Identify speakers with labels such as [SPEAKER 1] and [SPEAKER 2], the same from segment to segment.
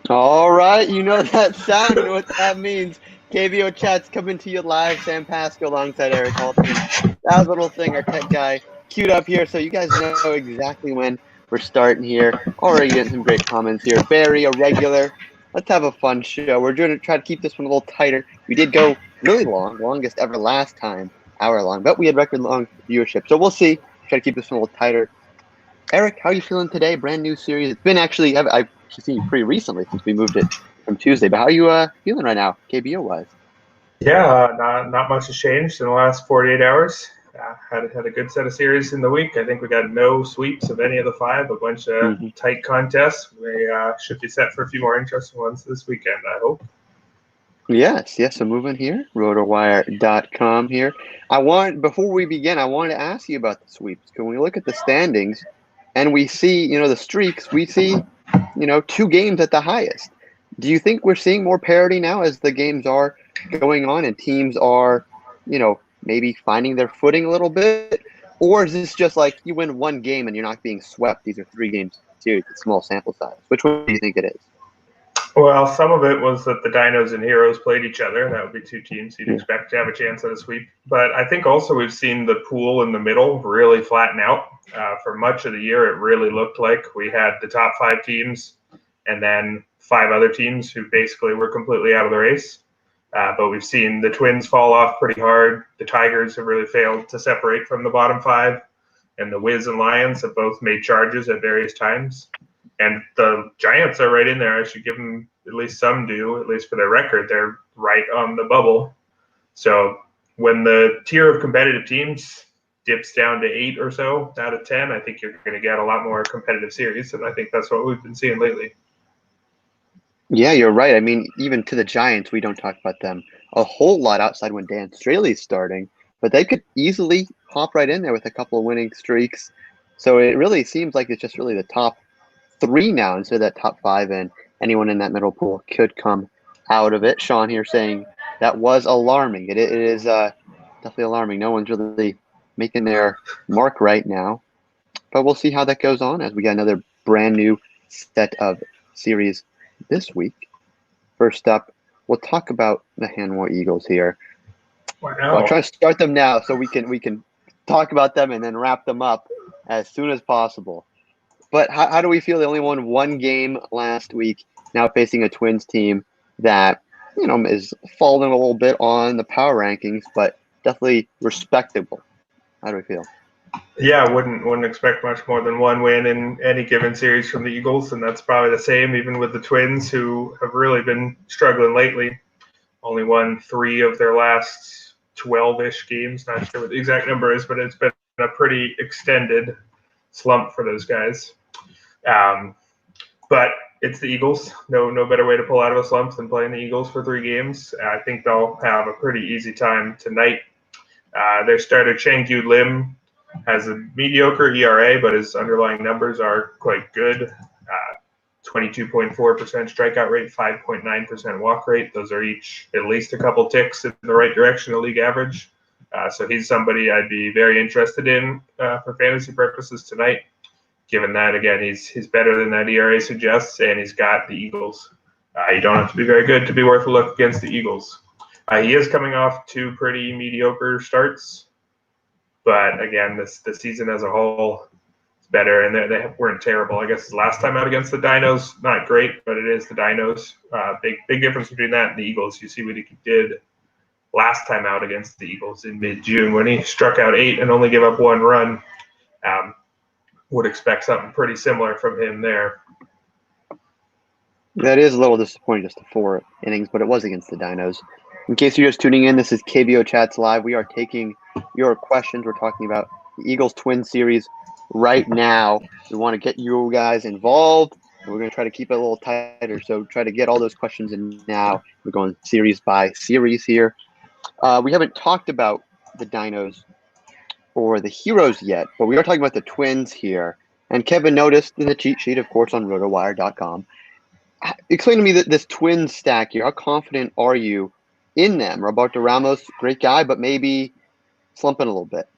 [SPEAKER 1] All right, you know that sound, you know what that means. KBO Chats coming to you live. Sam Pasco alongside Erik Altman. That little thing, our tech guy, queued up here, so you guys know exactly when we're starting here. Already getting some great comments here. Barry, a regular. Let's have a fun show. We're going to try to keep this one a little tighter. We did go really long, longest ever last time, hour long, but we had record long viewership. So we'll see. Try to keep this one a little tighter. Erik, how are you feeling today? Brand new series. It's been actually I've seen you pretty recently since we moved it from Tuesday. But how are you feeling right now, KBO wise?
[SPEAKER 2] Yeah, not much has changed in the last 48 hours. Had a good set of series in the week. I think we got no sweeps of any of the five. A bunch of
[SPEAKER 1] Mm-hmm.
[SPEAKER 2] tight contests. We should be set for a few more interesting ones this weekend, I hope.
[SPEAKER 1] Yes. So moving here, rotowire.com here. Before we begin, I wanted to ask you about the sweeps. When we look at the standings and we see, the streaks, we see, two games at the highest. Do you think we're seeing more parity now as the games are going on and teams are, maybe finding their footing a little bit? Or is this just like you win one game and you're not being swept? These are 3 game series, it's small sample size. Which one do you think it is?
[SPEAKER 2] Well, some of it was that the Dinos and Heroes played each other. That would be two teams you'd
[SPEAKER 1] Yeah.
[SPEAKER 2] expect to have a chance at a sweep. But I think also we've seen the pool in the middle really flatten out. For much of the year, it really looked like we had the top 5 teams and then 5 other teams who basically were completely out of the race. But we've seen the Twins fall off pretty hard. The Tigers have really failed to separate from the bottom 5. And the Wiz and Lions have both made charges at various times. And the Giants are right in there. I should give them at least some due, at least for their record. They're right on the bubble. So when the tier of competitive teams dips down to 8 or so out of 10, I think you're going to get a lot more competitive series. And I think that's what we've been seeing lately.
[SPEAKER 1] Yeah, you're right. I mean, even to the Giants, we don't talk about them a whole lot outside when Dan Straley's starting, but they could easily hop right in there with a couple of winning streaks. So it really seems like it's just really the top 3 now instead of that top 5, and anyone in that middle pool could come out of it. Sean here saying that was alarming. It is definitely alarming. No one's really making their mark right now, but we'll see how that goes on as we got another brand new set of series this week. First up, we'll talk about the Hanwha Eagles here. Well, I'll
[SPEAKER 2] Wow.
[SPEAKER 1] try to start them now so we can talk about them and then wrap them up as soon as possible. But how do we feel? They only won 1 game last week, now facing a Twins team that, is falling a little bit on the power rankings, but definitely respectable. How do we feel?
[SPEAKER 2] Yeah, wouldn't expect much more than one win in any given series from the Eagles, and that's probably the same even with the Twins, who have really been struggling lately. Only won 3 of their last 12-ish games. Not sure what the exact number is, but it's been a pretty extended slump for those guys. Um, but it's the Eagles. No better way to pull out of a slump than playing the Eagles for 3 games. I think they'll have a pretty easy time tonight. Their starter Changyu Lim has a mediocre ERA, but his underlying numbers are quite good. 22.4% strikeout rate, 5.9% walk rate. Those are each at least a couple ticks in the right direction of league average. So he's somebody I'd be very interested in for fantasy purposes tonight. Given that, again, he's better than that ERA suggests, and he's got the Eagles. You don't have to be very good to be worth a look against the Eagles. He is coming off 2 pretty mediocre starts, but again, the season as a whole is better, and they weren't terrible. I guess his last time out against the Dinos, not great, but it is the Dinos. Big difference between that and the Eagles. You see what he did last time out against the Eagles in mid-June when he struck out 8 and only gave up 1 run. Would expect something pretty similar from him there.
[SPEAKER 1] That is a little disappointing, just the 4 innings, but it was against the Dinos. In case you're just tuning in, this is KBO Chats Live. We are taking your questions. We're talking about the Eagles-Twins series right now. We want to get you guys involved, and we're going to try to keep it a little tighter. So try to get all those questions in now. We're going series by series here. We haven't talked about the Dinos or the Heroes yet, but we are talking about the Twins here. And Kevin noticed in the cheat sheet, of course, on rotowire.com. Explain to me this twin stack here. How confident are you in them? Roberto Ramos, great guy, but maybe slumping a little bit.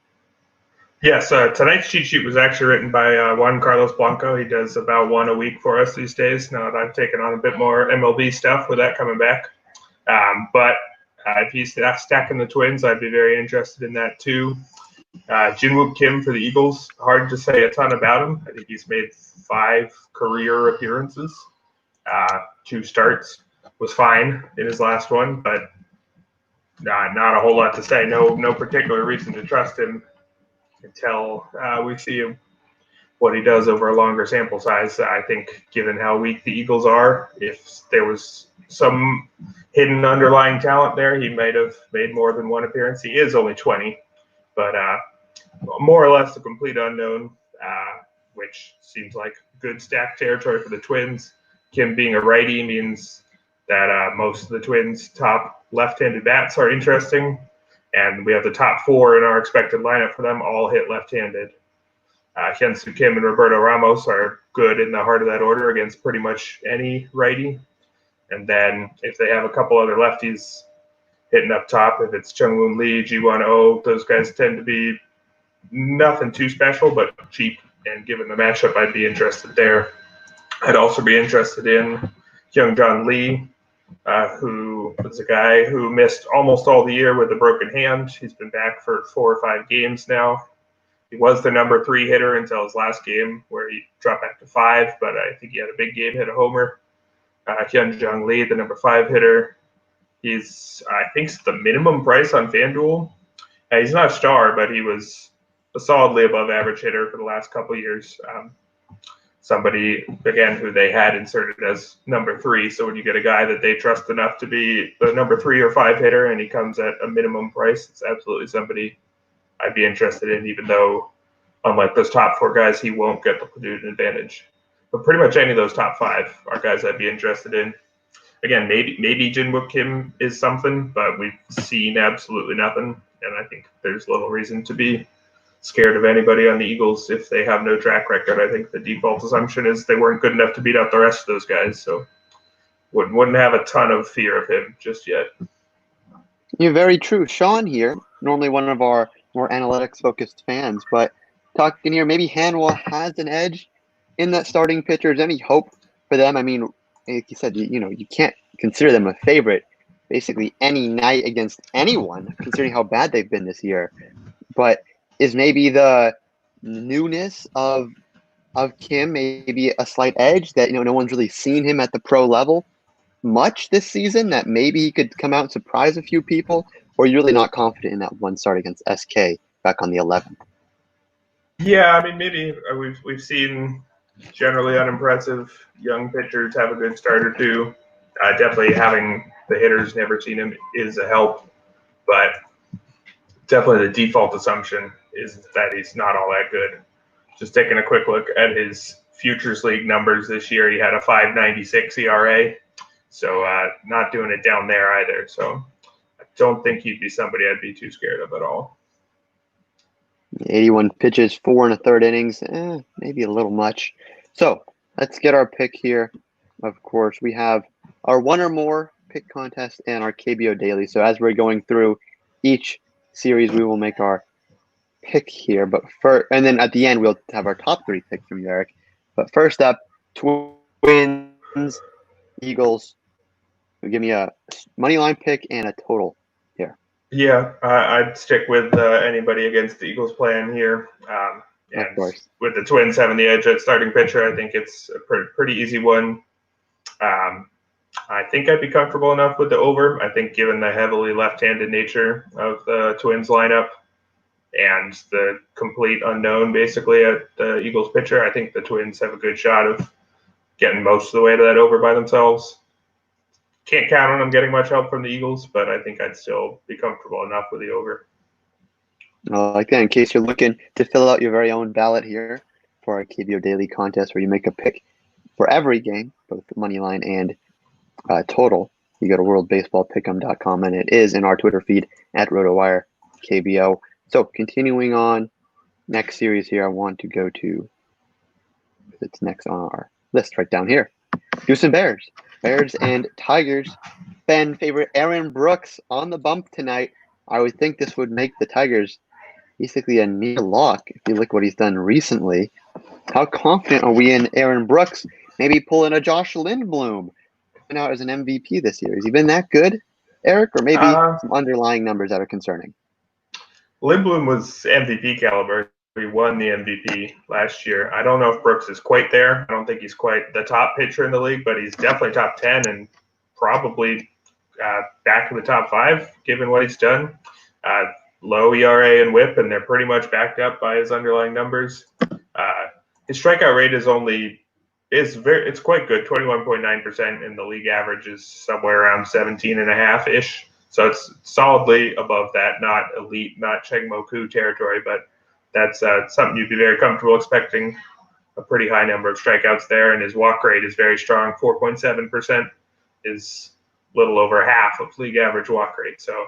[SPEAKER 2] Yes, tonight's cheat sheet was actually written by Juan Carlos Blanco. He does about one a week for us these days. Now that I've taken on a bit more MLB stuff with that coming back. But if he's stacking the Twins, I'd be very interested in that too. Jinwook Kim for the Eagles. Hard to say a ton about him. I think he's made 5 career appearances. 2 starts. Was fine in his last one, but not a whole lot to say. No particular reason to trust him until we see what he does over a longer sample size. I think, given how weak the Eagles are, if there was some hidden underlying talent there, he might have made more than one appearance. He is only 20, but more or less a complete unknown, which seems like good stack territory for the Twins. Kim being a righty means that most of the Twins' top left-handed bats are interesting, and we have the top 4 in our expected lineup for them all hit left-handed. Hyun-Soo Kim and Roberto Ramos are good in the heart of that order against pretty much any righty. And then if they have a couple other lefties hitting up top, if it's Chung-Woon Lee, Ji-Won Oh, those guys tend to be nothing too special, but cheap. And given the matchup, I'd be interested there. I'd also be interested in Hyung-Jong Lee, who was a guy who missed almost all the year with a broken hand. He's been back for 4 or 5 games now. He was the number 3 hitter until his last game, where he dropped back to 5, but I think he had a big game, hit a homer. Hyun-Jong Lee, the number 5 hitter. He's, I think, the minimum price on FanDuel. He's not a star, but he was a solidly above average hitter for the last couple of years. Somebody, again, who they had inserted as number 3. So when you get a guy that they trust enough to be the number 3 or 5 hitter and he comes at a minimum price, it's absolutely somebody I'd be interested in, even though, unlike those top 4 guys, he won't get the platoon advantage. But pretty much any of those top 5 are guys I'd be interested in. Again, maybe Jinwook Kim is something, but we've seen absolutely nothing, and I think there's little reason to be scared of anybody on the Eagles if they have no track record. I think the default assumption is they weren't good enough to beat out the rest of those guys, so wouldn't have a ton of fear of him just yet.
[SPEAKER 1] You're very true. Sean here, normally one of our more analytics-focused fans, but talking here, maybe Hanwha has an edge in that starting pitcher. Is there any hope for them? I mean, like you said, you can't consider them a favorite basically any night against anyone, considering how bad they've been this year. But is maybe the newness of Kim maybe a slight edge that no one's really seen him at the pro level much this season, that maybe he could come out and surprise a few people? Or are you really not confident in that one start against SK back on the 11th?
[SPEAKER 2] Yeah, I mean, maybe we've seen generally unimpressive young pitchers have a good start or two. Definitely having the hitters never seen him is a help, but definitely the default assumption is that he's not all that good. Just taking a quick look at his Futures League numbers this year, he had a 5.96 ERA, so not doing it down there either. So I don't think he'd be somebody I'd be too scared of at all.
[SPEAKER 1] 81 pitches, 4 1/3 innings, maybe a little much. So let's get our pick here. Of course, we have our one or more pick contest and our KBO Daily. So as we're going through each series, we will make our pick here. But and then at the end, we'll have our top 3 picks from Erik. But first up, Twins, Eagles. Give me a money line pick and a total here.
[SPEAKER 2] Yeah, I'd stick with anybody against the Eagles plan here. And
[SPEAKER 1] of course,
[SPEAKER 2] with the Twins having the edge at starting pitcher, I think it's a pretty easy one. I think I'd be comfortable enough with the over. I think given the heavily left-handed nature of the Twins lineup and the complete unknown basically at the Eagles pitcher, I think the Twins have a good shot of getting most of the way to that over by themselves. Can't count on them getting much help from the Eagles, but I think I'd still be comfortable enough with the over.
[SPEAKER 1] Like that, in case you're looking to fill out your very own ballot here for our KBO Daily contest, where you make a pick for every game, both money line and total, you go to worldbaseballpick'em.com, and it is in our Twitter feed at RotoWireKBO. So continuing on, next series here, I want to go to, it's next on our list right down here. Houston Bears. Bears and Tigers. Fan favorite Aaron Brooks on the bump tonight. I would think this would make the Tigers basically a near lock if you look what he's done recently. How confident are we in Aaron Brooks maybe pulling a Josh Lindblom coming out as an MVP this year? Has he been that good, Eric, or maybe
[SPEAKER 2] Uh,
[SPEAKER 1] some underlying numbers that are concerning?
[SPEAKER 2] Lindblom was MVP caliber. He won the MVP last year. I don't know if Brooks is quite there. I don't think he's quite the top pitcher in the league, but he's definitely top 10 and probably back to the top 5 given what he's done. Low ERA and WHIP, and they're pretty much backed up by his underlying numbers. His strikeout rate it's quite good, 21.9%, and the league average is somewhere around 17.5 ish. So it's solidly above that, not elite, not Cheng Moku territory, but that's something you'd be very comfortable expecting. A pretty high number of strikeouts there, and his walk rate is very strong, 4.7%, is a little over half of league average walk rate. So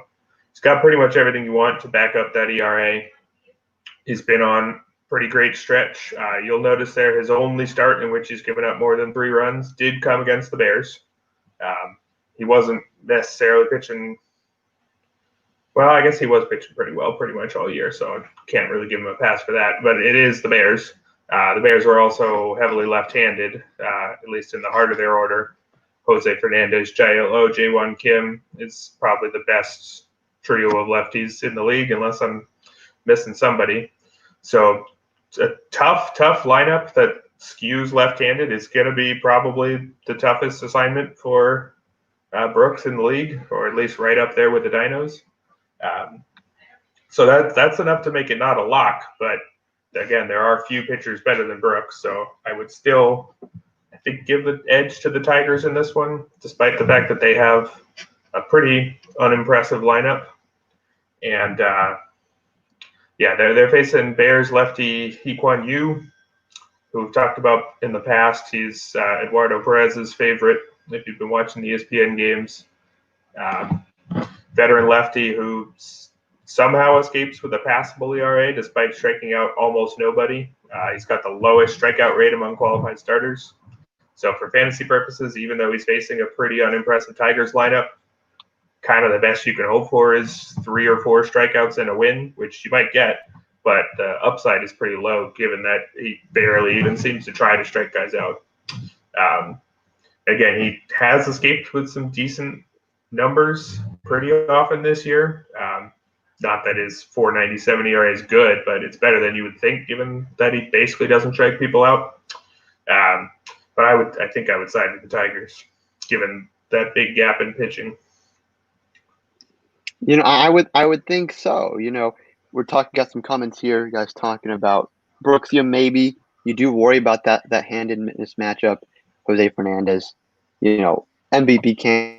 [SPEAKER 2] he's got pretty much everything you want to back up that ERA. He's been on pretty great stretch. You'll notice there his only start in which he's given up more than 3 runs did come against the Bears. He wasn't necessarily pitching. Well, I guess he was pitching pretty well pretty much all year, so I can't really give him a pass for that. But it is the Bears. The Bears were also heavily left-handed, at least in the heart of their order. Jose Fernandez, Jae-Won Kim is probably the best trio of lefties in the league, unless I'm missing somebody. So it's a tough lineup that skews left-handed. Is going to be probably the toughest assignment for Brooks in the league, or at least right up there with the Dinos. So that's enough to make it not a lock. But again, there are a few pitchers better than Brooks, so I would still, I think, give the edge to the Tigers in this one, despite the fact that they have a pretty unimpressive lineup. And they're facing Bears lefty Hee-Kwan Yu, who we've talked about in the past. He's Eduardo Perez's favorite, if you've been watching the ESPN games. Veteran lefty who somehow escapes with a passable ERA despite striking out almost nobody. He's got the lowest strikeout rate among qualified starters. So for fantasy purposes, even though he's facing a pretty unimpressive Tigers lineup, kind of the best you can hope for is 3 or 4 strikeouts and a win, which you might get, but the upside is pretty low given that he barely even seems to try to strike guys out. Again, he has escaped with some decent numbers pretty often this year. Not that his 4.97 ERA is good, but it's better than you would think given that he basically doesn't strike people out. But I think I would side with the Tigers given that big gap in pitching.
[SPEAKER 1] I would think so. We're got some comments here, you guys talking about Brooks. Maybe you do worry about that handed mismatchup. Jose Fernandez, MVP candidate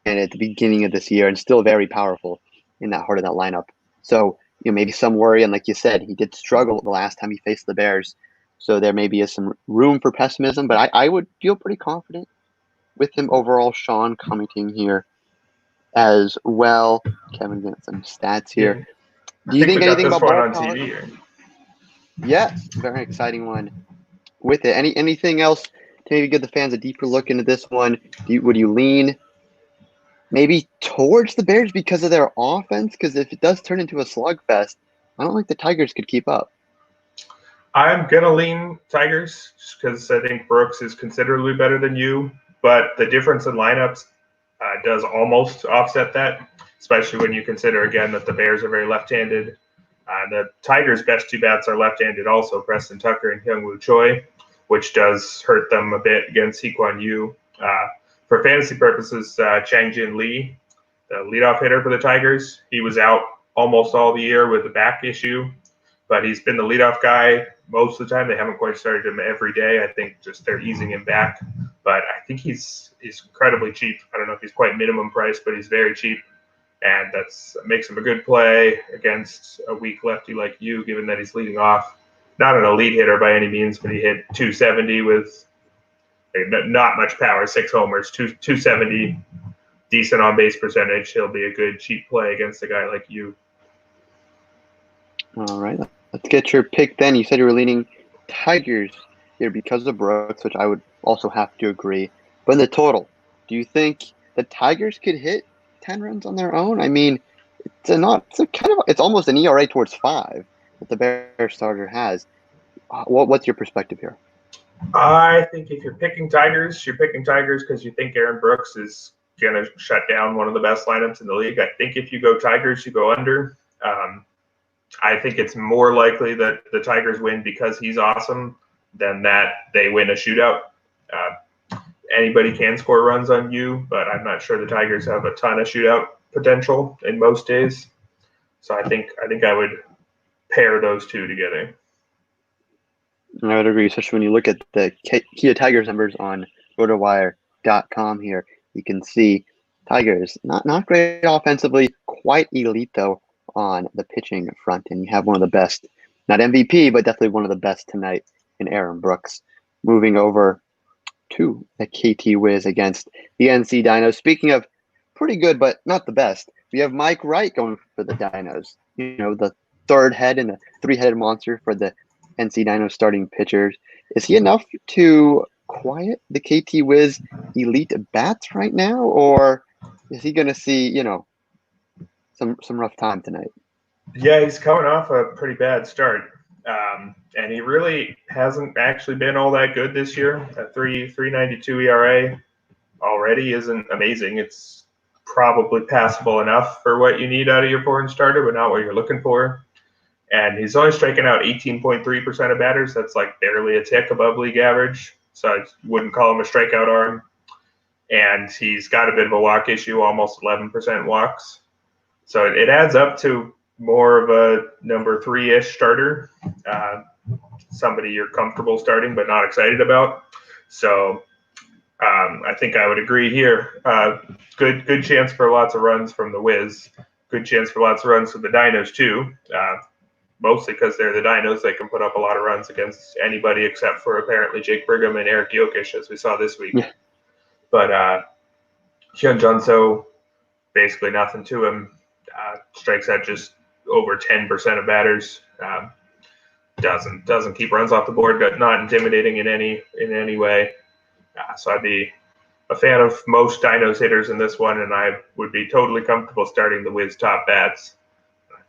[SPEAKER 1] at the beginning of this year and still very powerful in that heart of that lineup. So maybe some worry, and like you said, he did struggle the last time he faced the Bears. So there maybe is some room for pessimism, but I would feel pretty confident with him overall. Sean commenting here as well. Kevin getting some stats here. Do you think anything about
[SPEAKER 2] one
[SPEAKER 1] ball
[SPEAKER 2] on
[SPEAKER 1] power?
[SPEAKER 2] TV here?
[SPEAKER 1] Yeah, very exciting one with it. Anything else to maybe give the fans a deeper look into this one? Would you lean maybe towards the Bears because of their offense? Because if it does turn into a slugfest, I don't think the Tigers could keep up.
[SPEAKER 2] I'm going to lean Tigers just because I think Brooks is considerably better than you, but the difference in lineups does almost offset that, especially when you consider, again, that the Bears are very left-handed. The Tigers' best 2 bats are left-handed also, Preston Tucker and Hyung-Woo Choi, which does hurt them a bit against Hee-Kwan Yu. For fantasy purposes, Chang-Jin Lee, the leadoff hitter for the Tigers, he was out almost all the year with a back issue, but he's been the leadoff guy most of the time. They haven't quite started him every day. I think just they're easing him back. But I think he's incredibly cheap. I don't know if he's quite minimum price, but he's very cheap. And that makes him a good play against a weak lefty like you, given that he's leading off. Not an elite hitter by any means, but he hit 270 with not much power, 6 homers, 270, decent on-base percentage. He'll be a good cheap play against a guy like you.
[SPEAKER 1] All right, let's get your pick then. You said you were leaning Tigers here because of Brooks, which I would also have to agree. But in the total, do you think the Tigers could hit 10 runs on their own? I mean, it's almost an ERA towards 5 that the Bears starter has. What's your perspective here?
[SPEAKER 2] I think if you're picking Tigers because you think Aaron Brooks is going to shut down one of the best lineups in the league. I think if you go Tigers, you go under. I think it's more likely that the Tigers win because he's awesome than that they win a shootout. Anybody can score runs on you, but I'm not sure the Tigers have a ton of shootout potential in most days. So I think I would pair those two together.
[SPEAKER 1] I would agree, especially when you look at the Kia Tigers numbers on rotowire.com here. You can see Tigers not great offensively, quite elite though on the pitching front, and you have one of the best, not MVP, but definitely one of the best tonight in Aaron Brooks. Moving over to the KT Wiz against the NC Dinos. Speaking of pretty good, but not the best, we have Mike Wright going for the Dinos. The third head in the three-headed monster for the NC Dinos starting pitchers. Is he enough to quiet the KT Wiz elite bats right now, or is he going to see, some rough time tonight?
[SPEAKER 2] Yeah, he's coming off a pretty bad start. And he really hasn't actually been all that good this year. A 3.92 ERA already isn't amazing. It's probably passable enough for what you need out of your foreign starter, but not what you're looking for. And he's only striking out 18.3% of batters. That's like barely a tick above league average. So I wouldn't call him a strikeout arm. And he's got a bit of a walk issue, almost 11% walks. So it adds up to more of a number 3-ish starter, somebody you're comfortable starting but not excited about. So I think I would agree here. Good chance for lots of runs from the Wiz. Good chance for lots of runs from the Dinos too. Mostly because they're the Dinos. They can put up a lot of runs against anybody except for apparently Jake Brigham and Erik Jokic, as we saw this week.
[SPEAKER 1] Yeah.
[SPEAKER 2] But Hyun Junso, basically nothing to him. Strikes out just over 10% of batters. Doesn't keep runs off the board. Not intimidating in any way. So I'd be a fan of most Dinos hitters in this one, and I would be totally comfortable starting the Wiz top bats.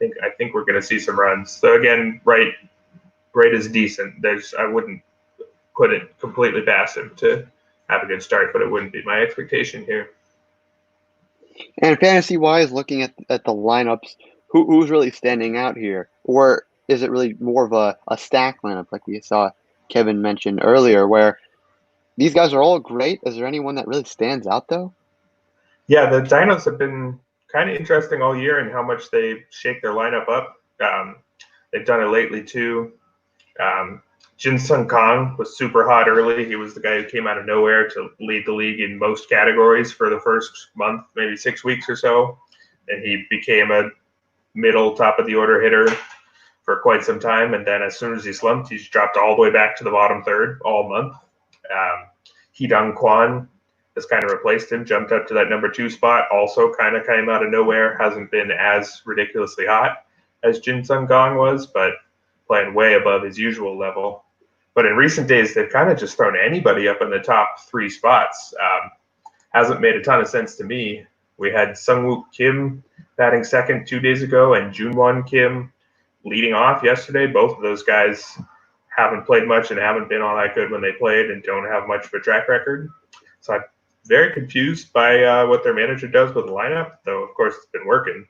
[SPEAKER 2] I think we're going to see some runs. So again, Wright is decent. I wouldn't put it completely past him to have a good start, but it wouldn't be my expectation here.
[SPEAKER 1] And fantasy-wise, looking at the lineups, who's really standing out here? Or is it really more of a stack lineup like we saw Kevin mention earlier, where these guys are all great? Is there anyone that really stands out, though?
[SPEAKER 2] Yeah, the Dinos have been kind of interesting all year in how much they shake their lineup up. They've done it lately, too. Jin Sung Kang was super hot early. He was the guy who came out of nowhere to lead the league in most categories for the first month, maybe 6 weeks or so. And he became a middle, top of the order hitter for quite some time. And then as soon as he slumped, he's dropped all the way back to the bottom third all month. Hee-Dong Kwon has kind of replaced him, jumped up to that number 2 spot, also kind of came out of nowhere, hasn't been as ridiculously hot as Jin Sung Kang was, but playing way above his usual level. But in recent days, they've kind of just thrown anybody up in the top 3 spots. Hasn't made a ton of sense to me. We had Sung-Woo Kim batting second 2 days ago and Junwon Kim leading off yesterday. Both of those guys haven't played much and haven't been all that good when they played and don't have much of a track record. So I'm very confused by what their manager does with the lineup, though, of course, it's been working.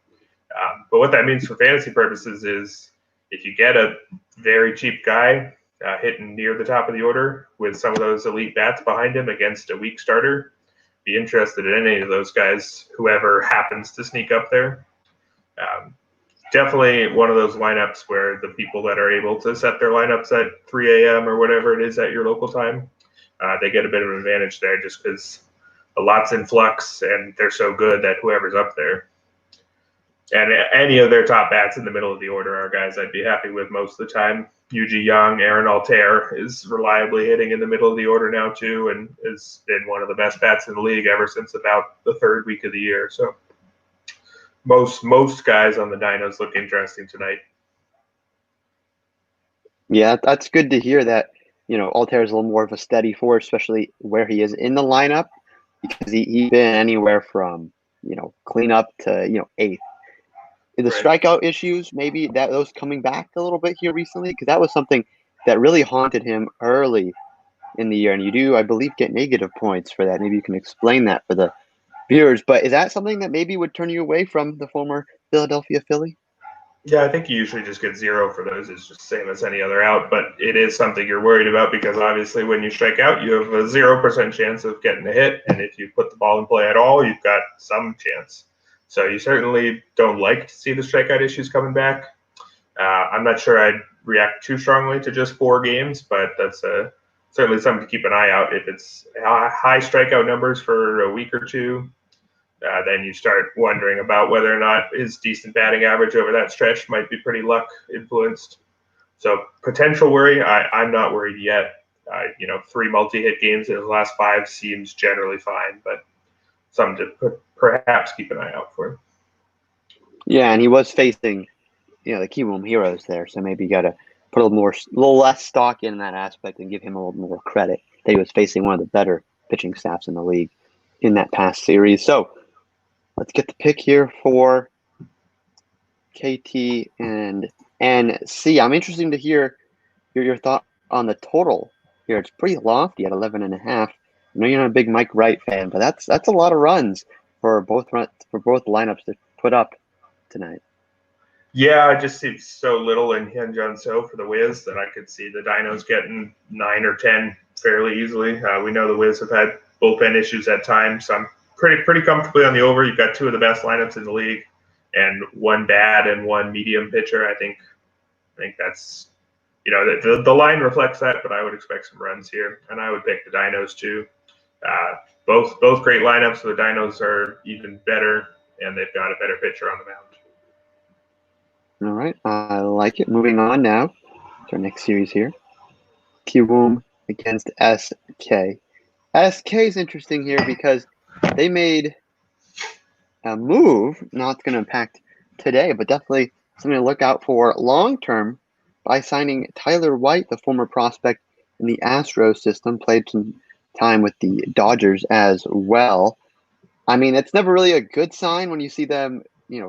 [SPEAKER 2] But what that means for fantasy purposes is if you get a very cheap guy hitting near the top of the order with some of those elite bats behind him against a weak starter, be interested in any of those guys, whoever happens to sneak up there. Definitely one of those lineups where the people that are able to set their lineups at 3 a.m. or whatever it is at your local time, they get a bit of an advantage there just because a lot's in flux and they're so good that whoever's up there. And any of their top bats in the middle of the order are guys I'd be happy with most of the time. Yuji Young, Aaron Altair is reliably hitting in the middle of the order now too, and has been one of the best bats in the league ever since about the 3rd week of the year. So most guys on the Dinos look interesting tonight.
[SPEAKER 1] Yeah, that's good to hear that, Altair is a little more of a steady force, especially where he is in the lineup, because he's been anywhere from, cleanup to, 8th. The
[SPEAKER 2] Right.
[SPEAKER 1] strikeout issues, maybe that those coming back a little bit here recently, because that was something that really haunted him early in the year, and you do, I believe, get negative points for that. Maybe you can explain that for the viewers. But is that something that maybe would turn you away from the former Philadelphia Philly?
[SPEAKER 2] Yeah, I think you usually just get 0 for those. It's just the same as any other out, but it is something you're worried about because obviously when you strike out, you have a 0% chance of getting a hit, and if you put the ball in play at all, you've got some chance. So you certainly don't like to see the strikeout issues coming back. I'm not sure I'd react too strongly to just 4 games, but that's certainly something to keep an eye out. If it's high strikeout numbers for a week or two, then you start wondering about whether or not his decent batting average over that stretch might be pretty luck influenced. So potential worry. I'm not worried yet. 3 multi-hit games in his last 5 seems generally fine, but something to perhaps keep an eye out for.
[SPEAKER 1] Yeah, and he was facing, the KBO heroes there, so maybe you got to put a little less stock in that aspect and give him a little more credit that he was facing one of the better pitching staffs in the league in that past series. So let's get the pick here for KT and NC. I'm interested to hear your thought on the total here. It's pretty lofty at 11.5. I know you're not a big Mike Wright fan, but that's a lot of runs for both lineups to put up tonight.
[SPEAKER 2] Yeah, it just seems so little in Hyunjin So for the Wiz that I could see the Dinos getting 9 or 10 fairly easily. We know the Wiz have had bullpen issues at times, so I'm pretty comfortably on the over. You've got 2 of the best lineups in the league, and 1 bad and 1 medium pitcher. I think that's the line reflects that, but I would expect some runs here, and I would pick the Dinos too. Both great lineups. So the Dinos are even better, and they've got a better pitcher on the mound.
[SPEAKER 1] All right, I like it. Moving on now to our next series here. Kiwoom against SK. SK is interesting here because they made a move, not going to impact today, but definitely something to look out for long term by signing Tyler White, the former prospect in the Astros system, played some time with the Dodgers as well. I mean, it's never really a good sign when you see them,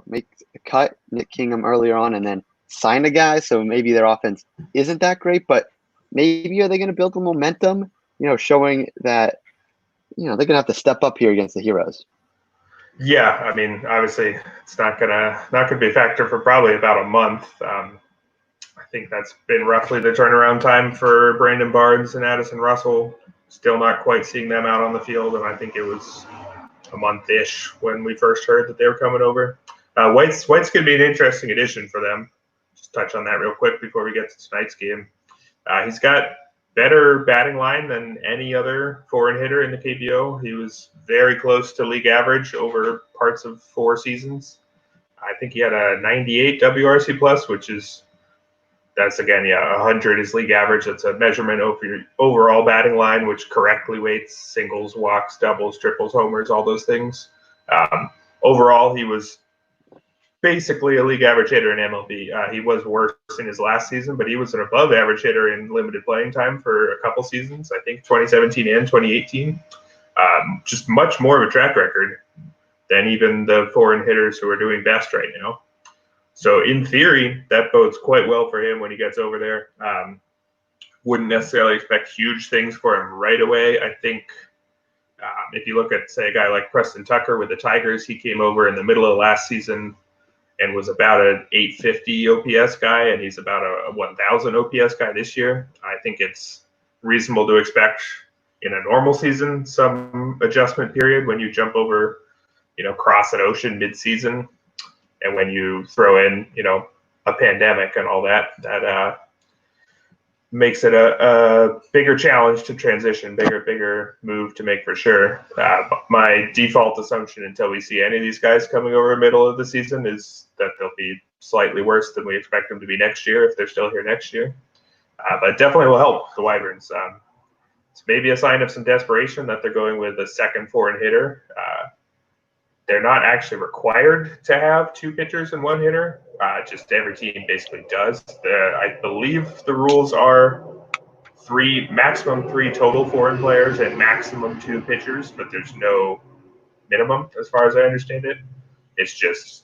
[SPEAKER 1] make a cut, Nick Kingham earlier on, and then sign a guy. So maybe their offense isn't that great, but maybe are they going to build the momentum, showing that, they're going to have to step up here against the Heroes.
[SPEAKER 2] Yeah, I mean, obviously, it's not gonna be a factor for probably about a month. I think that's been roughly the turnaround time for Brandon Barnes and Addison Russell. Still not quite seeing them out on the field, and I think it was a month-ish when we first heard that they were coming over. White's going to be an interesting addition for them. Just touch on that real quick before we get to tonight's game. He's got better batting line than any other foreign hitter in the KBO. He was very close to league average over parts of 4 seasons. I think he had a 98 WRC plus, that's again, 100 is league average. That's a measurement over your overall batting line, which correctly weights singles, walks, doubles, triples, homers, all those things. Overall, he was basically a league average hitter in MLB. He was worse in his last season, but he was an above average hitter in limited playing time for a couple seasons, I think 2017 and 2018. Just much more of a track record than even the foreign hitters who are doing best right now. So in theory, that bodes quite well for him when he gets over there. Wouldn't necessarily expect huge things for him right away. I think if you look at, say, a guy like Preston Tucker with the Tigers, he came over in the middle of last season and was about an 850 OPS guy, and he's about a 1,000 OPS guy this year. I think it's reasonable to expect in a normal season some adjustment period when you jump over, cross an ocean mid-season, and when you throw in, a pandemic and all that makes it a bigger challenge to transition, bigger move to make for sure. My default assumption until we see any of these guys coming over the middle of the season is that they'll be slightly worse than we expect them to be next year if they're still here next year. But definitely will help the Wyverns. It's maybe a sign of some desperation that they're going with a second foreign hitter. They're not actually required to have 2 pitchers and 1 hitter. Just every team basically does. I believe the rules are maximum 3 total foreign players and maximum 2 pitchers, but there's no minimum as far as I understand it. It's just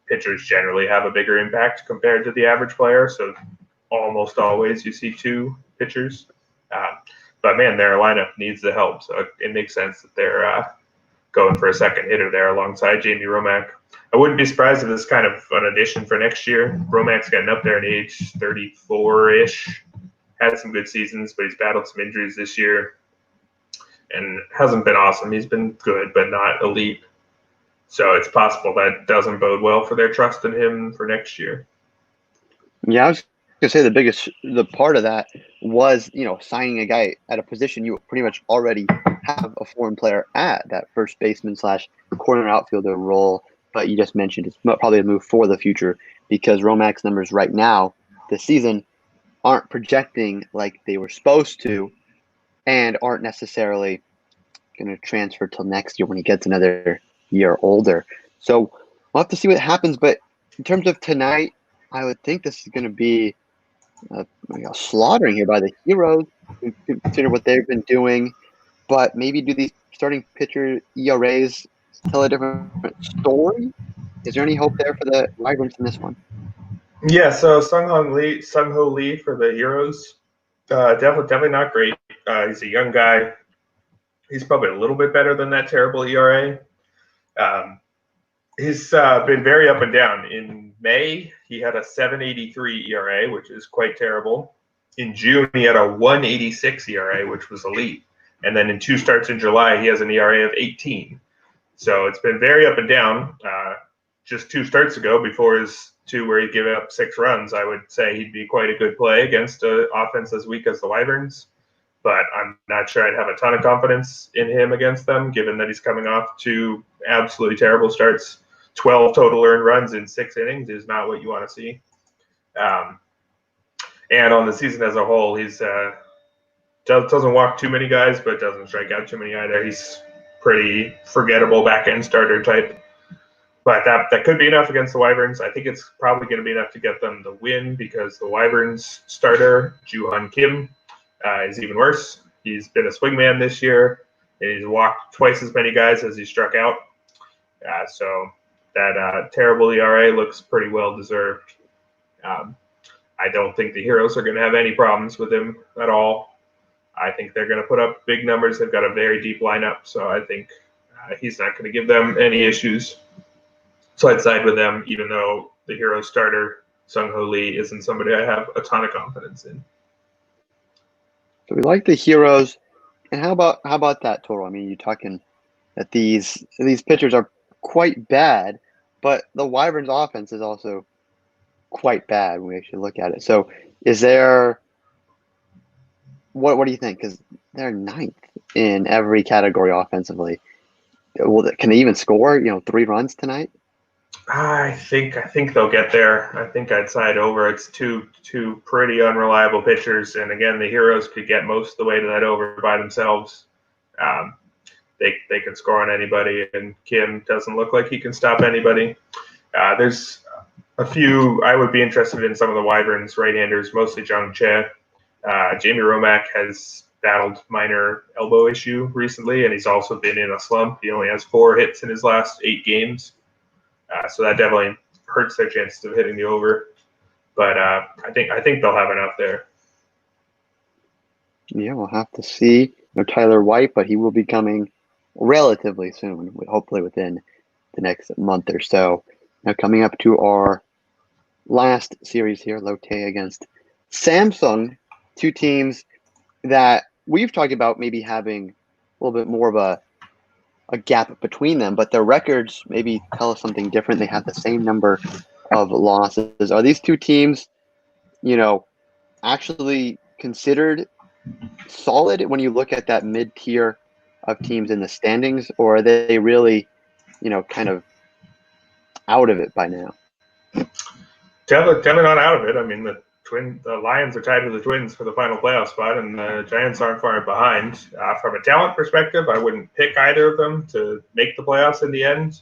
[SPEAKER 2] pitchers generally have a bigger impact compared to the average player. So almost always you see two pitchers. But man, their lineup needs the help. So it makes sense that they're going for a second hitter there alongside Jamie Romack. I wouldn't be surprised if this is kind of an addition for next year. Romack's getting up there in age, 34-ish. Had some good seasons, but he's battled some injuries this year and hasn't been awesome. He's been good, but not elite. So it's possible that doesn't bode well for their trust in him for next year.
[SPEAKER 1] Yeah, I was going to say the part of that was, signing a guy at a position you pretty much already have a foreign player at, that first baseman / corner outfielder role. But you just mentioned it's probably a move for the future because Romack's numbers right now this season aren't projecting like they were supposed to and aren't necessarily going to transfer till next year when he gets another year older. So we'll have to see what happens. But in terms of tonight, I would think this is going to be a slaughtering here by the Heroes, consider what they've been doing. But maybe do these starting pitcher ERAs tell a different story? Is there any hope there for the Wyverns in this one?
[SPEAKER 2] Yeah, so Sung Ho Lee for the Heroes, definitely not great. He's a young guy. He's probably a little bit better than that terrible ERA. He's been very up and down. In May, he had a 7.83 ERA, which is quite terrible. In June, he had a 1.86 ERA, which was elite. And then in 2 starts in July, he has an ERA of 18. So it's been very up and down. Just 2 starts ago, before his 2 where he gave up 6 runs, I would say he'd be quite a good play against an offense as weak as the Wyverns. But I'm not sure I'd have a ton of confidence in him against them, given that he's coming off 2 absolutely terrible starts. 12 total earned runs in 6 innings is not what you want to see. And on the season as a whole, he's doesn't walk too many guys, but doesn't strike out too many either. He's pretty forgettable back-end starter type. But that could be enough against the Wyverns. I think it's probably going to be enough to get them the win because the Wyverns starter, Joo-Hun Kim, is even worse. He's been a swingman this year, and he's walked twice as many guys as he struck out. So that terrible ERA looks pretty well deserved. I don't think the Heroes are going to have any problems with him at all. I think they're going to put up big numbers. They've got a very deep lineup, so I think he's not going to give them any issues. So I'd side with them, even though the Heroes starter, Sung Ho Lee, isn't somebody I have a ton of confidence in.
[SPEAKER 1] So we like the Heroes. And how about that total? I mean, you're talking that these pitchers are quite bad, but the Wyverns offense is also quite bad when we actually look at it. So is there what do you think? Because they're 9th in every category offensively. Can they even score, 3 runs tonight?
[SPEAKER 2] I think they'll get there. I think I'd side over. It's two pretty unreliable pitchers, and again, the Heroes could get most of the way to that over by themselves. They can score on anybody, and Kim doesn't look like he can stop anybody. There's a few I would be interested in. Some of the Wyverns right-handers, mostly Jung Che. Jamie Romack has battled minor elbow issue recently, and he's also been in a slump. He only has 4 hits in his last 8 games. So that definitely hurts their chances of hitting the over. But I think they'll have enough there.
[SPEAKER 1] Yeah, we'll have to see. Tyler White, but he will be coming relatively soon, hopefully within the next month or so. Now coming up to our last series here, Lotte against Samsung, 2 teams that we've talked about maybe having a little bit more of a gap between them, but their records maybe tell us something different. They have the same number of losses. Are these 2 teams, actually considered solid when you look at that mid-tier of teams in the standings, or are they really, kind of out of it by now?
[SPEAKER 2] Definitely not out of it. I mean, the Lions are tied with the Twins for the final playoff spot, and the Giants aren't far behind. From a talent perspective, I wouldn't pick either of them to make the playoffs in the end.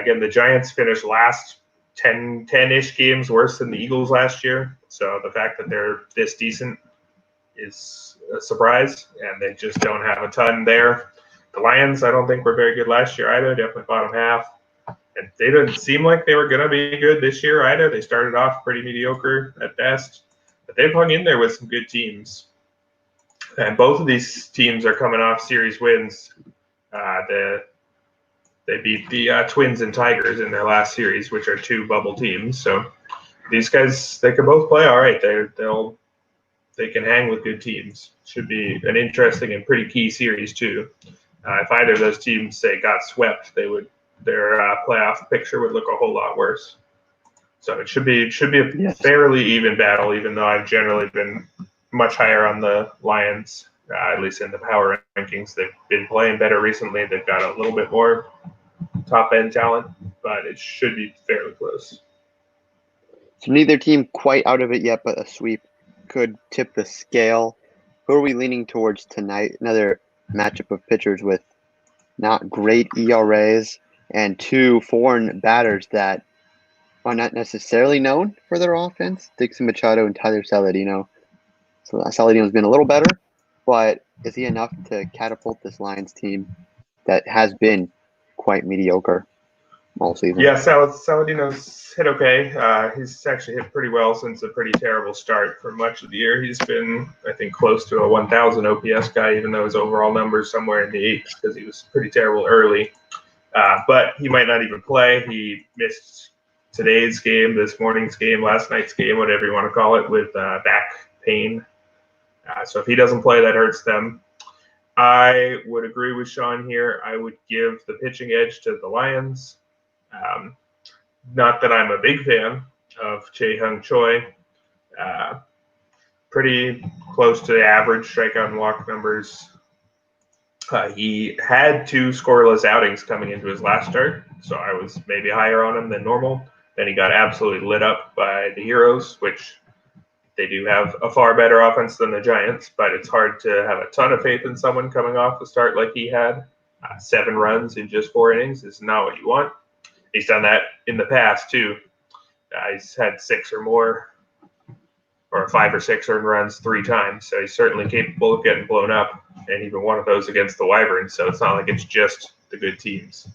[SPEAKER 2] Again, the Giants finished last 10-ish games worse than the Eagles last year. So the fact that they're this decent is a surprise, and they just don't have a ton there. The Lions, I don't think were very good last year either. Definitely bottom half. And they didn't seem like they were going to be good this year either. They started off pretty mediocre at best, but they've hung in there with some good teams. And both of these teams are coming off series wins. They beat the Twins and Tigers in their last series, which are two bubble teams. So these guys, they can both play all right. They can hang with good teams. Should be an interesting and pretty key series too. If either of those teams say got swept, their playoff picture would look a whole lot worse. So it should be a fairly even battle, even though I've generally been much higher on the Lions, at least in the power rankings. They've been playing better recently. They've got a little bit more top end talent, but it should be fairly close.
[SPEAKER 1] So neither team quite out of it yet, but a sweep could tip the scale. Who are we leaning towards tonight? Another matchup of pitchers with not great ERAs and two foreign batters that are not necessarily known for their offense. Dixon Machado and Tyler Saladino. So Saladino's been a little better, but is he enough to catapult this Lions team that has been quite mediocre all season?
[SPEAKER 2] Yeah, Saladino's hit okay. He's actually hit pretty well since a pretty terrible start for much of the year. He's been, I think, close to a 1,000 OPS guy, even though his overall number's somewhere in the 8s because he was pretty terrible early. But he might not even play. He missed today's game, this morning's game, last night's game, whatever you want to call it, with back pain. So if he doesn't play, that hurts them. I would agree with Sean here. I would give the pitching edge to the Lions. Not that I'm a big fan of Jae-Hung Choi. Pretty close to the average strikeout and walk numbers. He had two scoreless outings coming into his last start, so I was maybe higher on him than normal. Then he got absolutely lit up by the Heroes, which they do have a far better offense than the Giants, but it's hard to have a ton of faith in someone coming off a start like he had. 7 runs in just 4 innings is not what you want. He's done that in the past, too. He's had 6 or more, or 5 or 6 earned runs 3 times, so he's certainly capable of getting blown up, and even one of those against the Wyverns, so it's not like it's just the good teams.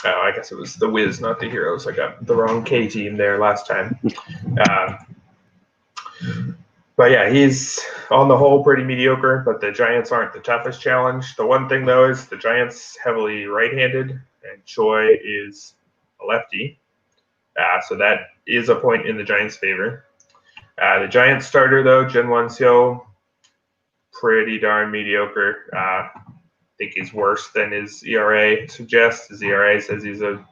[SPEAKER 2] I guess it was the Wiz, not the Heroes. I got the wrong K team there last time. But yeah, he's on the whole pretty mediocre, but the Giants aren't the toughest challenge. The one thing, though, is the Giants heavily right-handed, and Choi is a lefty. So that is a point in the Giants' favor. The Giants starter, though, Jin-Won Seo, pretty darn mediocre. I think he's worse than his ERA suggests. His ERA says he's a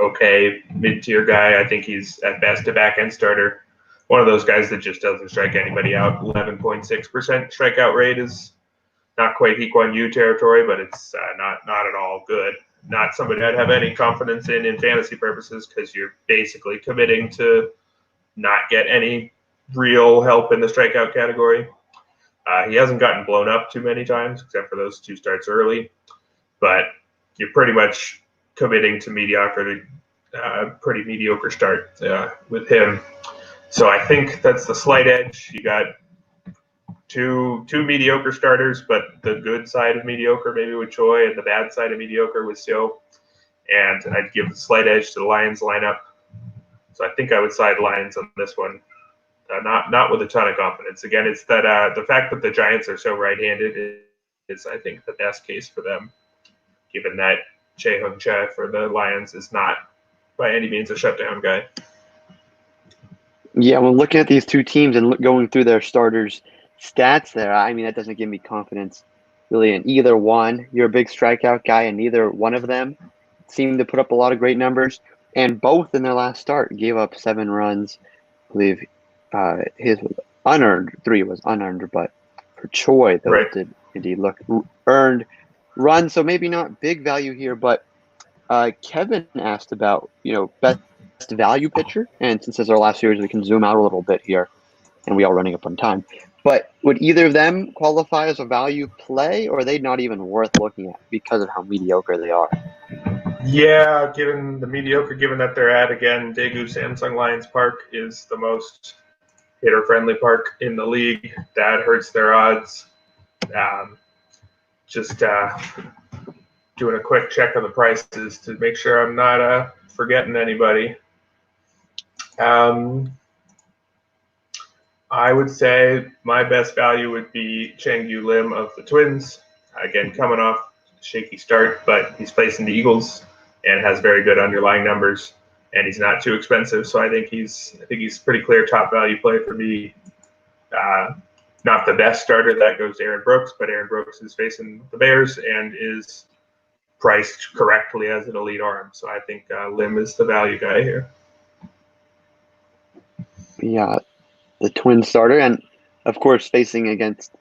[SPEAKER 2] okay mid-tier guy. I think he's at best a back-end starter. One of those guys that just doesn't strike anybody out. 11.6% strikeout rate is not quite Hee-Kwon Yu territory, but it's not at all good. Not somebody I'd have any confidence in fantasy purposes because you're basically committing to not get any real help in the strikeout category. He hasn't gotten blown up too many times, except for those 2 starts early, but you're pretty much committing to mediocrity, pretty mediocre start with him. So I think that's the slight edge. You got two mediocre starters, but the good side of mediocre maybe with Choi and the bad side of mediocre with Seo. And I'd give the slight edge to the Lions lineup. So I think I would side Lions on this one. Not with a ton of confidence. Again, it's that the fact that the Giants are so right-handed is, I think, the best case for them, given that Jae-Hung Choi for the Lions is not by any means a shutdown guy.
[SPEAKER 1] Yeah, when looking at these two teams and going through their starters' stats there, I mean, that doesn't give me confidence really in either one. You're a big strikeout guy, and neither one of them seem to put up a lot of great numbers. And both in their last start gave up 7 runs. I believe his was unearned, 3 was unearned, but for Choi, those
[SPEAKER 2] Right.
[SPEAKER 1] did indeed look earned runs. So maybe not big value here, but Kevin asked about, best value pitcher. And since it's our last series, we can zoom out a little bit here, and we are running up on time. But would either of them qualify as a value play, or are they not even worth looking at because of how mediocre they are?
[SPEAKER 2] Yeah, given that they're at, again, Daegu Samsung Lions Park is the most hitter-friendly park in the league. That hurts their odds. doing a quick check of the prices to make sure I'm not forgetting anybody. I would say my best value would be Chang-Yu Lim of the Twins. Again, coming off a shaky start, but he's facing the Eagles and has very good underlying numbers, and he's not too expensive. So I think he's pretty clear top value play for me. Not the best starter, that goes to Aaron Brooks, but Aaron Brooks is facing the Bears and is priced correctly as an elite arm. So I think Lim is the value guy here.
[SPEAKER 1] Yeah, the twin starter, and of course facing against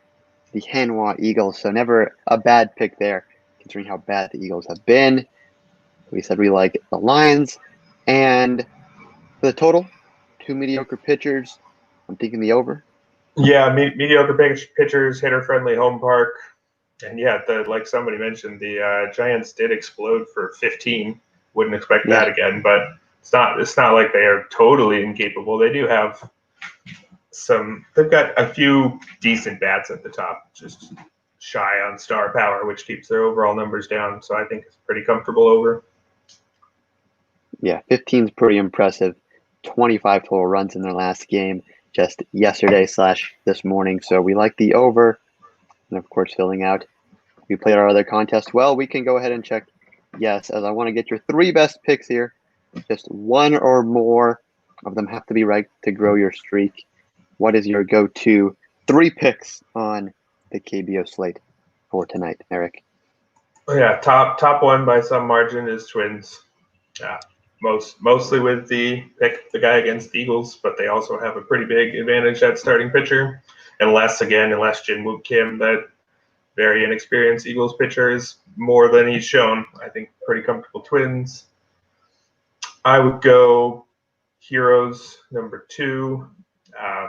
[SPEAKER 1] the Hanwha Eagles, so never a bad pick there, considering how bad the Eagles have been. We said we like the Lions, and for the total, 2 mediocre pitchers. I'm thinking the over.
[SPEAKER 2] Yeah, mediocre pitchers, hitter-friendly home park. And yeah, like somebody mentioned, the Giants did explode for 15. Wouldn't expect that again, but it's not like they are totally incapable. They do have they've got a few decent bats at the top, just shy on star power, which keeps their overall numbers down. So I think it's pretty comfortable over.
[SPEAKER 1] Yeah, 15 is pretty impressive. 25 total runs in their last game, just yesterday / this morning. So we like the over. And of course, filling out. We played our other contest. Well, we can go ahead and check. Yes, as I want to get your 3 best picks here. Just one or more of them have to be right to grow your streak. What is your go-to 3 picks on the KBO slate for tonight, Erik?
[SPEAKER 2] Yeah, top one by some margin is Twins. Yeah, mostly with the guy against the Eagles, but they also have a pretty big advantage at starting pitcher. Unless Jin-Wook Kim, that very inexperienced Eagles pitcher, is more than he's shown. I think pretty comfortable Twins. I would go Heroes number 2. I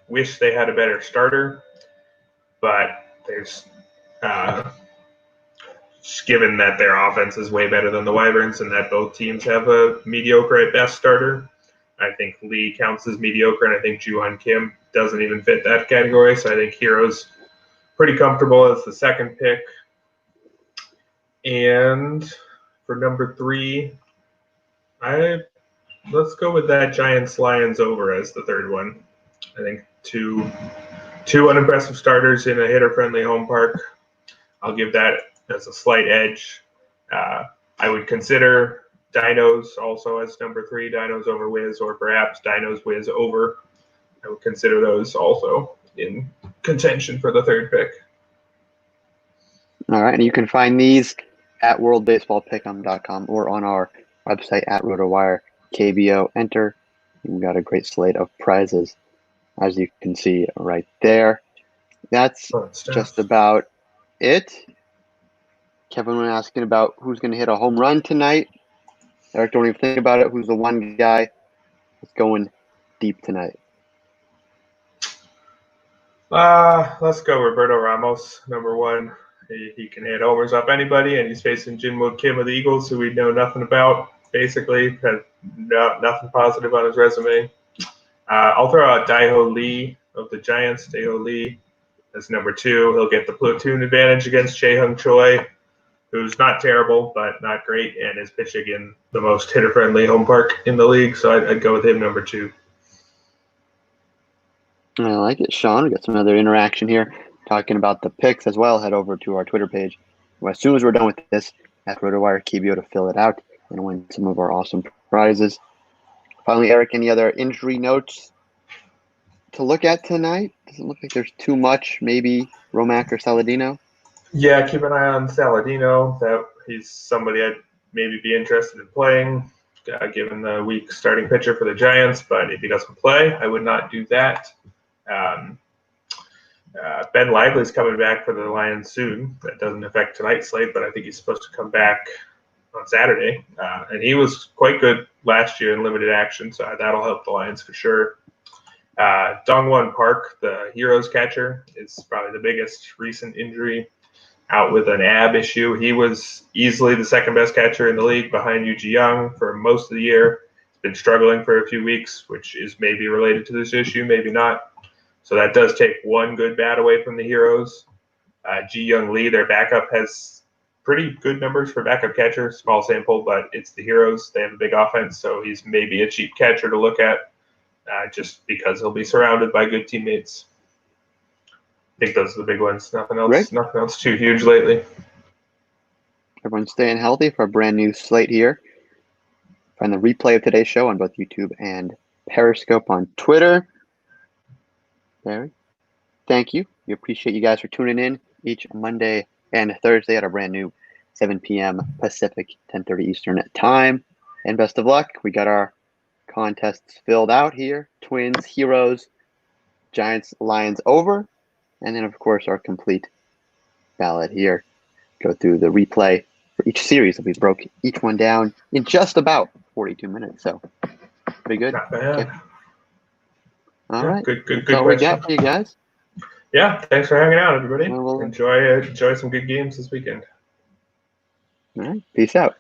[SPEAKER 2] wish they had a better starter, but there's given that their offense is way better than the Wyverns and that both teams have a mediocre at best starter. I think Lee counts as mediocre, and I think Ju-Hyun Kim doesn't even fit that category. So I think Heroes pretty comfortable as the second pick. And for number 3, let's go with that Giants-Lions over as the third one. I think two unimpressive starters in a hitter-friendly home park. I'll give that as a slight edge. I would consider Dinos also as number 3, Dinos over Wiz, or perhaps Dinos Wiz over. I would consider those also in contention for the third pick.
[SPEAKER 1] All right, and you can find these at worldbaseballpick'em.com or on our website at RotoWire KBO. Enter. We've got a great slate of prizes, as you can see right there. That's just about it. Kevin was asking about who's going to hit a home run tonight. Erik, don't even think about it. Who's the one guy that's going deep tonight?
[SPEAKER 2] Let's go Roberto Ramos, number 1. He can hit homers off anybody, and he's facing Jin-Wook Kim of the Eagles, who we know nothing about, basically. Has nothing positive on his resume. I'll throw out Daeho Lee of the Giants. Daeho Lee as number 2. He'll get the platoon advantage against Chae-Hung Choi, who's not terrible, but not great, and is pitching in the most hitter-friendly home park in the league. So I'd go with him, number 2.
[SPEAKER 1] I like it, Sean. We got some other interaction here talking about the picks as well. Head over to our Twitter page. As soon as we're done with this, at RotoWire KBO to fill it out and win some of our awesome prizes. Finally, Erik, any other injury notes to look at tonight? Doesn't look like there's too much. Maybe Romac or Saladino?
[SPEAKER 2] Yeah, keep an eye on Saladino. That he's somebody I'd maybe be interested in playing, given the weak starting pitcher for the Giants. But if he doesn't play, I would not do that. Ben Lively's coming back for the Lions soon. That doesn't affect tonight's slate, but I think he's supposed to come back on Saturday. And he was quite good last year in limited action, so that'll help the Lions for sure. Dongwon Park, the Heroes catcher, is probably the biggest recent injury, out with an ab issue. He was easily the second best catcher in the league behind Yu Ji-young for most of the year. He's been struggling for a few weeks, which is maybe related to this issue, maybe not. So that does take one good bat away from the Heroes. Ji Young Lee, their backup, has pretty good numbers for backup catcher. Small sample, but it's the Heroes. They have a big offense, so he's maybe a cheap catcher to look at, just because he'll be surrounded by good teammates. I think those are the big ones. Nothing else.
[SPEAKER 1] Great.
[SPEAKER 2] Nothing else too huge lately.
[SPEAKER 1] Everyone's staying healthy for a brand new slate here. Find the replay of today's show on both YouTube and Periscope on Twitter. Barry, thank you. We appreciate you guys for tuning in each Monday and Thursday at our brand new 7 p.m. Pacific, 10:30 Eastern time. And best of luck. We got our contests filled out here. Twins, Heroes, Giants, Lions over. And then, of course, our complete ballot here. Go through the replay for each series. We broke each one down in just about 42 minutes. So, pretty good.
[SPEAKER 2] Not bad.
[SPEAKER 1] Okay. All right.
[SPEAKER 2] Good
[SPEAKER 1] That's all we got for you guys.
[SPEAKER 2] Yeah, thanks for hanging out, everybody.
[SPEAKER 1] Well,
[SPEAKER 2] Enjoy some good games this weekend.
[SPEAKER 1] All right. Peace out.